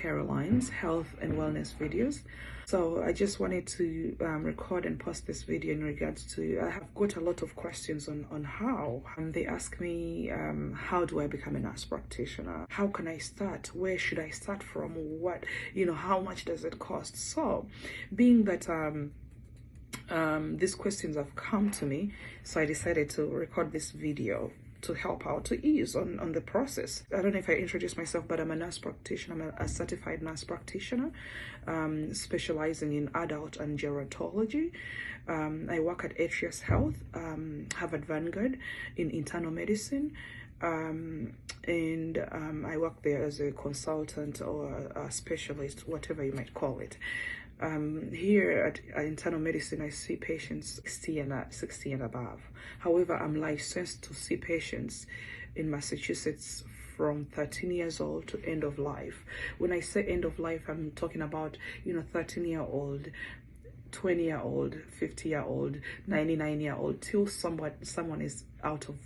Caroline's health and wellness videos. So I just wanted to record and post this video in regards to, I have got a lot of questions on how. They ask me, how do I become a nurse practitioner? How can I start? Where should I start from? What, how much does it cost? So being that these questions have come to me, so I decided to record this video to help out, to ease on the process. I don't know if I introduced myself, but I'm a nurse practitioner. I'm a certified nurse practitioner, specializing in adult and gerontology. I work at Atrius Health, Harvard Vanguard in internal medicine. I work there as a consultant or a specialist, whatever you might call it. Here at internal medicine, I see patients 60 and above. However, I'm licensed to see patients in Massachusetts from 13 years old to end of life. When I say end of life, I'm talking about 13-year-old, 20-year-old, 50-year-old, 99-year-old, till someone is out of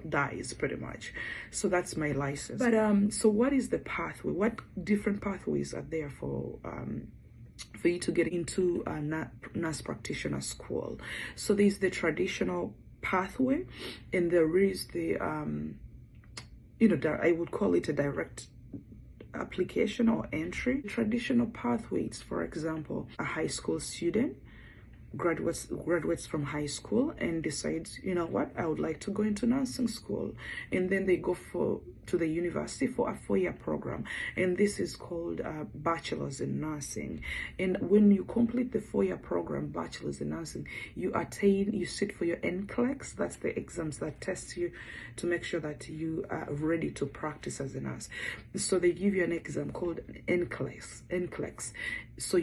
dies, pretty much. So that's my license. But so what is the pathway? What different pathways are there for you to get into a nurse practitioner school? So there's the traditional pathway, and there is the I would call it a direct application or entry. Traditional pathways, for example, a high school student graduates from high school and decides, what, I would like to go into nursing school, and then they go to the university for a 4-year program, and this is called bachelor's in nursing. And when you complete the 4-year program, bachelor's in nursing, you sit for your NCLEX. That's the exams that test you to make sure that you are ready to practice as a nurse. So they give you an exam called NCLEX. So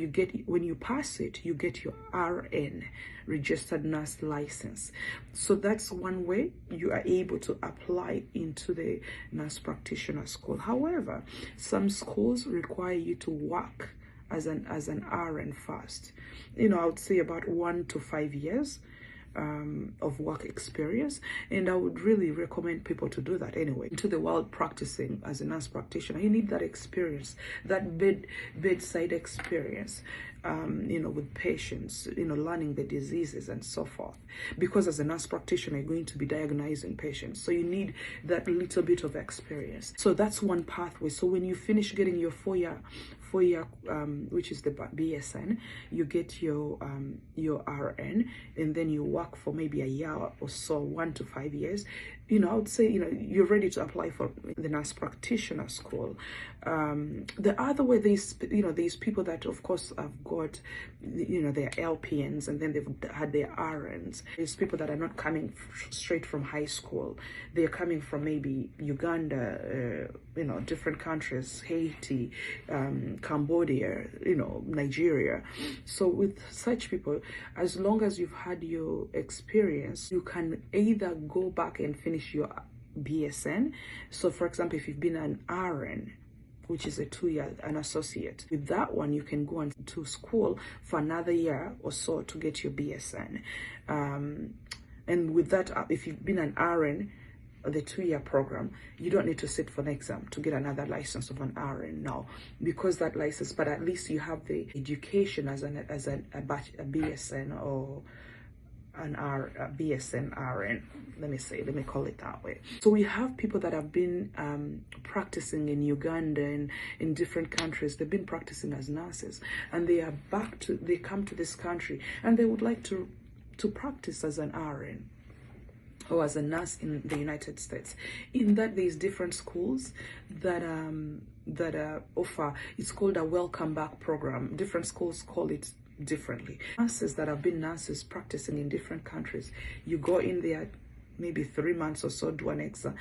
when you pass it, you get your RN, registered nurse license. So that's one way you are able to apply into the nurse practitioner school. However, some schools require you to work as an RN first. I would say about 1 to 5 years of work experience, and I would really recommend people to do that anyway. Into the world practicing as a nurse practitioner, you need that experience, that bedside experience, with patients, learning the diseases and so forth. Because as a nurse practitioner, you're going to be diagnosing patients, so you need that little bit of experience. So that's one pathway. So when you finish getting your 4-year, which is the BSN, you get your RN, and then you work for maybe a year or so, 1 to 5 years. I would say, you're ready to apply for the nurse practitioner school. The other way, these people that, of course, have got, their LPNs, and then they've had their RNs. There's people that are not coming straight from high school. They're coming from maybe Uganda, different countries, Haiti, Cambodia, Nigeria. So with such people, as long as you've had your experience, you can either go back and finish your BSN. So for example, if you've been an RN, which is a 2-year, an associate, with that one you can go to school for another year or so to get your BSN. And with that, if you've been an RN, the 2-year program, you don't need to sit for an exam to get another license of an RN now, because that license, but at least you have the education as a BSN or a BSN RN, let me call it that way. So we have people that have been practicing in Uganda and in different countries. They've been practicing as nurses, and they come to this country, and they would like to practice as an RN or as a nurse in the United States. In that, there's different schools that offer, it's called a welcome back program. Different schools call it differently. Nurses that have been nurses practicing in different countries, you go in there maybe 3 months or so, do an exam,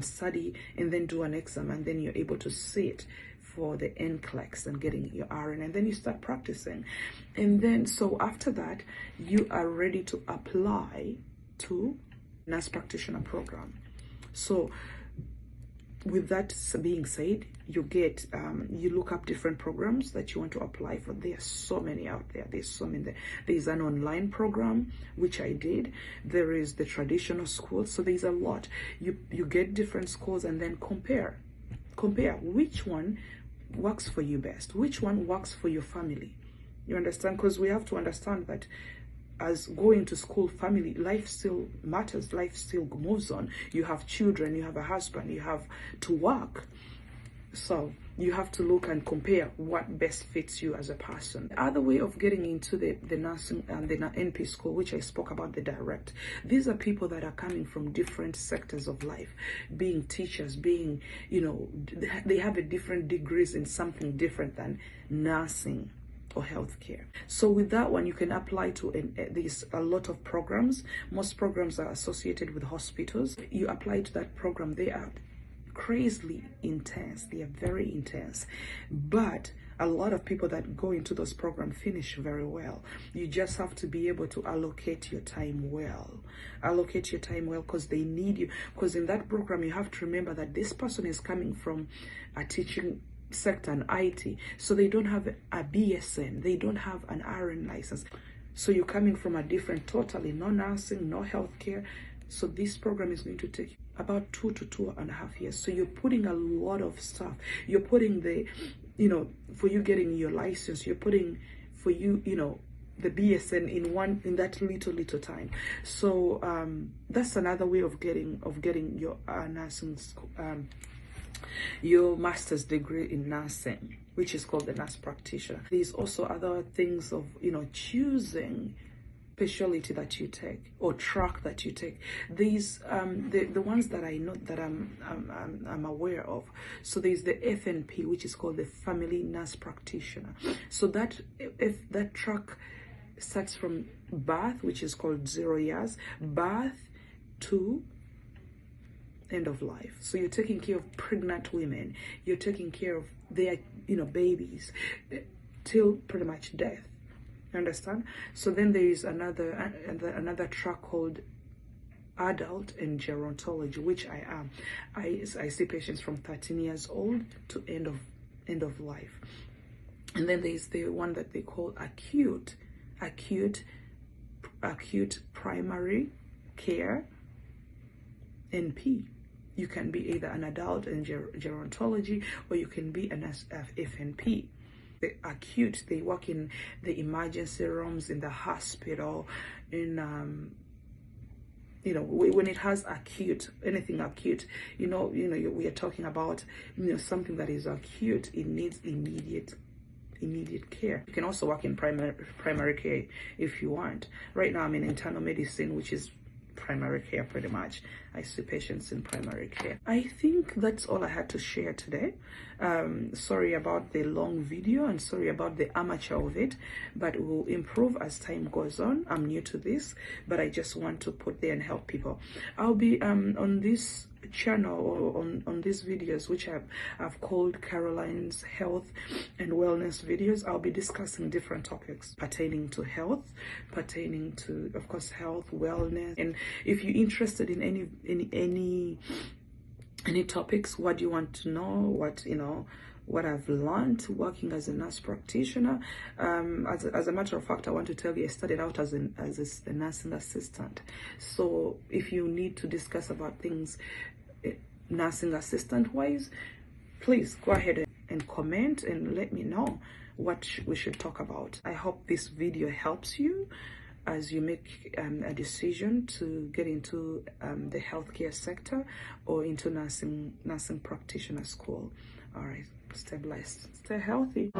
study, and then do an exam, and then you're able to sit for the NCLEX and getting your RN, and then you start practicing. And then, so after that, you are ready to apply to nurse practitioner program. So with that being said, you get you look up different programs that you want to apply for. There are so many out there. There's so many. There's an online program, which I did. There is the traditional school. So there's a lot. You get different schools and then compare which one works for you best? Which one works for your family? You understand? Because we have to understand that as going to school, family, life still matters. Life still moves on. You have children, you have a husband, you have to work. So you have to look and compare what best fits you as a person. The other way of getting into the nursing and the NP school, which I spoke about, the direct, these are people that are coming from different sectors of life, being teachers, being, you know, they have a different degrees in something different than nursing or healthcare. So with that one, you can apply to there's a lot of programs. Most programs are associated with hospitals. You apply to that program, they are crazily intense. They are very intense, but a lot of people that go into those programs finish very well. You just have to be able to allocate your time well. Allocate your time well, because they need you. Because in that program, you have to remember that this person is coming from a teaching sector and IT, so they don't have a BSN, they don't have an RN license. So you're coming from a different, totally no nursing, no healthcare. So this program is going to take about 2 to 2.5 years. So you're putting a lot of stuff. You're putting the, you know, for you getting your license, you're putting for you, you know, the BSN in that little time. So that's another way of getting your nursing your master's degree in nursing, which is called the nurse practitioner. There's also other things of, you know, choosing specialty that you take or track that you take. These the ones that I know that I'm aware of. So there's the FNP, which is called the family nurse practitioner. So that if that track starts from birth, which is called 0 years, birth to end of life. So you're taking care of pregnant women, you're taking care of their, you know, babies till pretty much death. You understand? So then there is another track called adult and gerontology, which I am. I see patients from 13 years old to end of life. And then there is the one that they call acute primary care NP. You can be either an adult in gerontology, or you can be an FNP. The acute, they work in the emergency rooms in the hospital, in you know, when it has acute, anything acute, you know, we are talking about, you know, something that is acute. It needs immediate care. You can also work in primary care if you want. Right now I'm in internal medicine, which is primary care pretty much. I see patients in primary care. I think that's all I had to share today. Sorry about the long video and sorry about the amateur of it, but we'll improve as time goes on. I'm new to this, but I just want to put there and help people. I'll be on this channel or on these videos, which I've called Caroline's health and wellness videos. I'll be discussing different topics pertaining to health, pertaining to, of course, health, wellness. And if you're interested in any topics, what do you want to know, what, you know, what I've learned working as a nurse practitioner. As a matter of fact, I want to tell you, I started out as a nursing assistant. So if you need to discuss about things nursing assistant wise, please go ahead and comment and let me know what we should talk about. I hope this video helps you as you make a decision to get into the healthcare sector or into nursing practitioner school. All right, stay blessed, stay healthy.